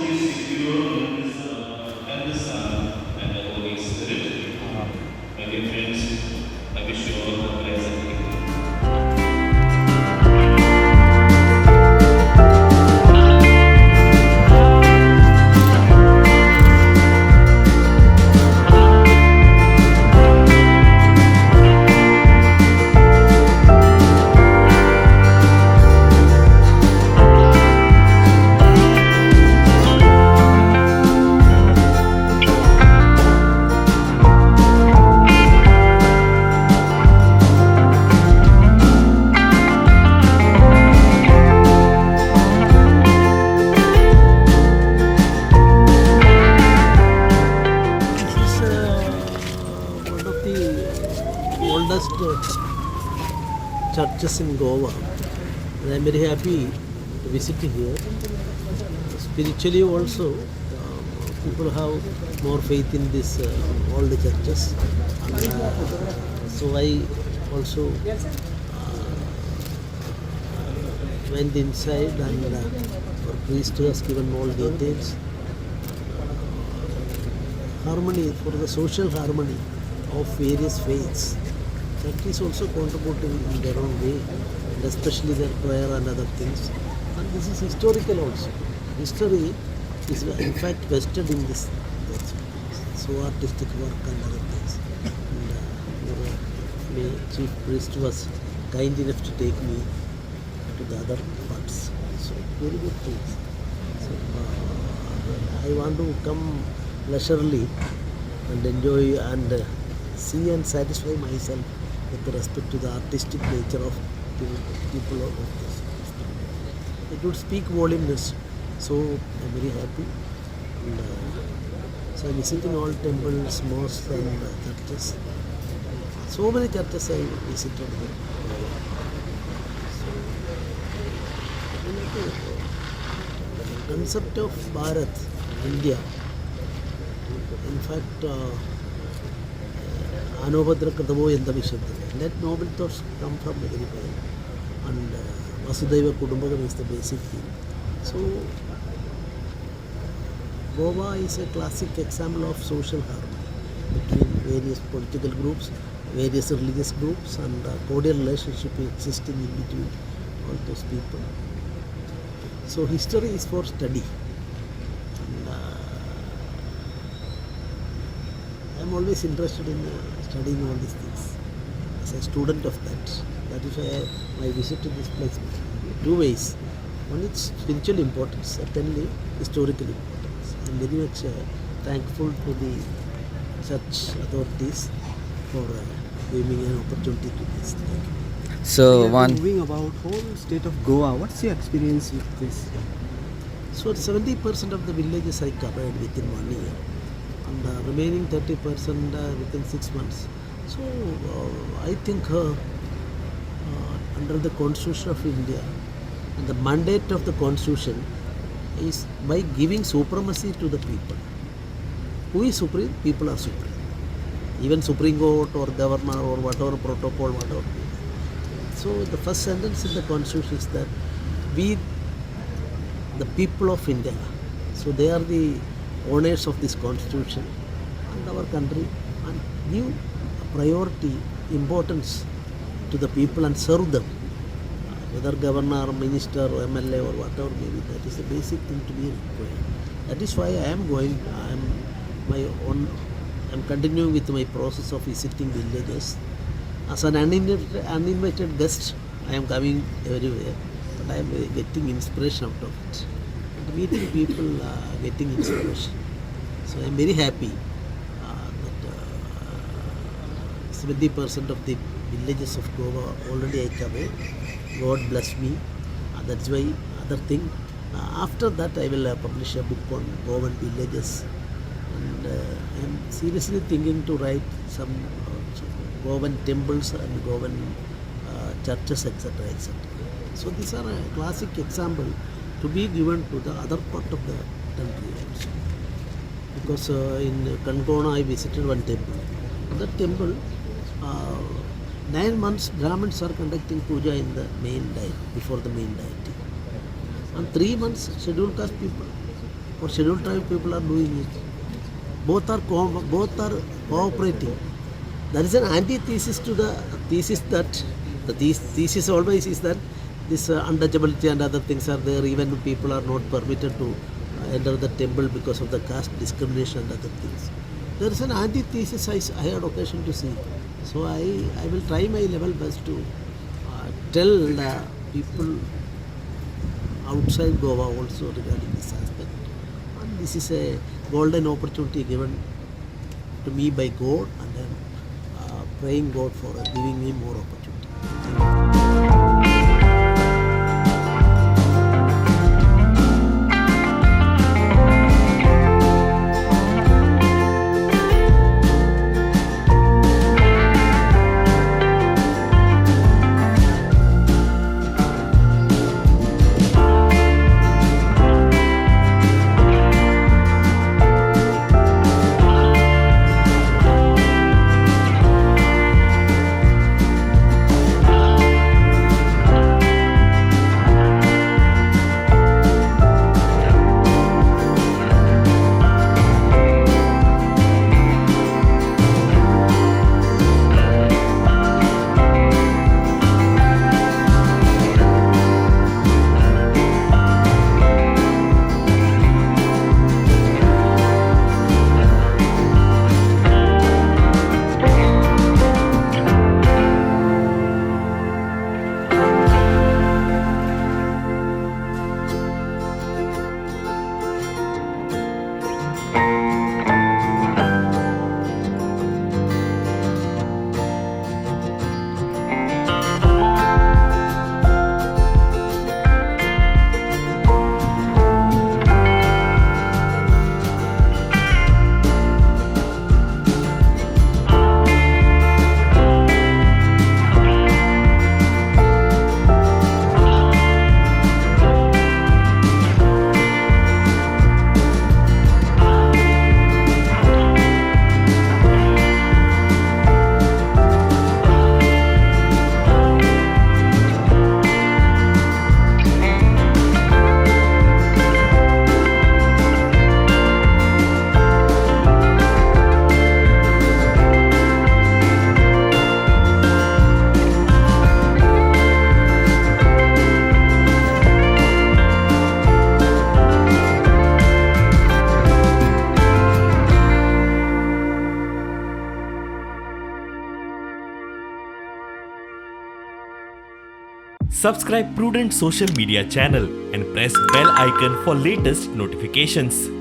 be secure in His and the Son and the Holy Spirit. My dear friends, I wish you all a pleasant evening. This is one of the oldest churches in Goa. And I am very happy to visit here. Spiritually also, people have more faith in this old churches. And, so I also went inside and our priest has given all details. Harmony, for the social harmony of various faiths. That is also contributing in their own way, and especially their prayer and other things. And this is historical also. History is in fact vested in this. So artistic work and other things. And the chief priest was kind enough to take me to the other parts. So very good things. So I want to come leisurely and enjoy and see and satisfy myself with respect to the artistic nature of people of this. It would speak volumes, so I'm very happy. And, so I'm visiting all temples, mosques and churches. So many churches I visited. The concept of Bharat, India, in fact, Anobhadra Kradavo Yandavishadana. Let noble thoughts come from Megaripaya. And Vasudhaiva Kudumbakam is the basic thing. So, Goa is a classic example of social harmony between various political groups, various religious groups, and cordial relationship existing in between all those people. So, history is for study. I'm always interested in studying all these things as a student of that. That is why I visited this place two ways. One is spiritual importance, secondly historical importance. I'm very much thankful to the church authorities for giving me an opportunity to this. Thank you. So Moving about whole state of Goa, what's your experience with this? So 70% of the villages I covered within 1 year. And remaining 30% within 6 months. So I think under the Constitution of India, and the mandate of the Constitution is by giving supremacy to the people. Who is supreme? People are supreme. Even Supreme Court or governor or whatever protocol, whatever. So the first sentence in the Constitution is that we, the people of India, so they are the owners of this constitution and our country, and give priority, importance to the people and serve them, whether governor, minister, or MLA or whatever may be. That is the basic thing to be required. That is why I am continuing with my process of visiting villages. As an uninvited guest, I am coming everywhere, but I am getting inspiration out of it. Meeting people, getting inspiration. So I am very happy that 70% of the villages of Goa already I covered. God bless me. That's why other thing. After that I will publish a book on Goan villages. And I am seriously thinking to write some Goan temples and Goan churches, etc. etc. So these are a classic example to be given to the other part of the country also. Because in Konkani I visited one temple. That temple, 9 months Brahmins are conducting puja in the main deity, before the main deity. And 3 months scheduled caste people. or scheduled tribe people are doing it. Both are cooperating. There is an antithesis to the thesis that the thesis always is that this untouchability and other things are there. Even people are not permitted to enter the temple because of the caste discrimination and other things. There is an antithesis I had occasion to see. So I will try my level best to tell the people outside Goa also regarding this aspect. And this is a golden opportunity given to me by God, and I am praying God for giving me more opportunity. Subscribe Prudent social media channel and press bell icon for latest notifications.